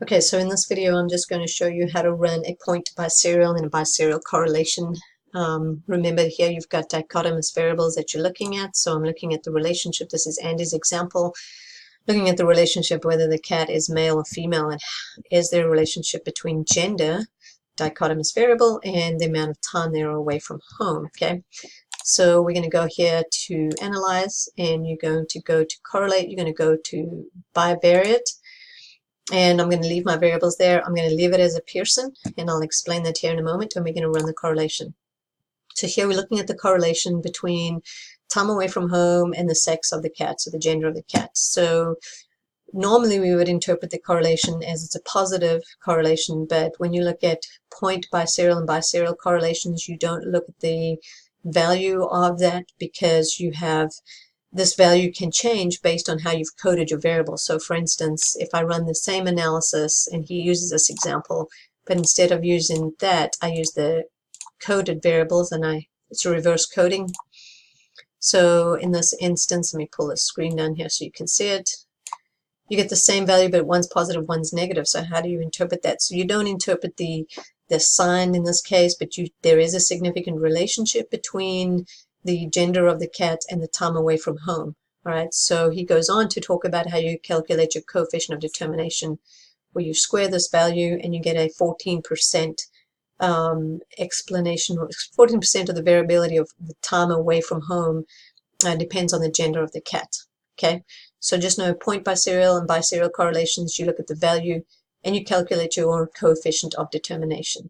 Okay, so in this video I'm just going to show you how to run a point biserial and a biserial correlation. Remember here you've got dichotomous variables that you're looking at, so I'm looking at the relationship. This is Andy's example, looking at the relationship whether the cat is male or female, and is there a relationship between gender, dichotomous variable, and the amount of time they're away from home. Okay, so we're going to go here to analyze, and you're going to go to correlate, you're going to go to bivariate, and I'm going to leave my variables there. I'm going to leave it as a Pearson, and I'll explain that here in a moment, and we're going to run the correlation. So here we're looking at the correlation between time away from home and the sex of the cat, so the gender of the cat. So normally we would interpret the correlation as it's a positive correlation, but when you look at point biserial and biserial correlations, you don't look at the value of that, because you have this value can change based on how you've coded your variable. So for instance, if I run the same analysis, and he uses this example, but instead of using that, I use the coded variables, and it's a reverse coding. So in this instance, let me pull the screen down here so you can see it. You get the same value, but one's positive, one's negative. So how do you interpret that? So you don't interpret the sign in this case, but there is a significant relationship between the gender of the cat and the time away from home. All right, so he goes on to talk about how you calculate your coefficient of determination, where you square this value and you get a 14% explanation. 14% of the variability of the time away from home depends on the gender of the cat. Okay, so just know point biserial and biserial correlations, you look at the value and you calculate your coefficient of determination.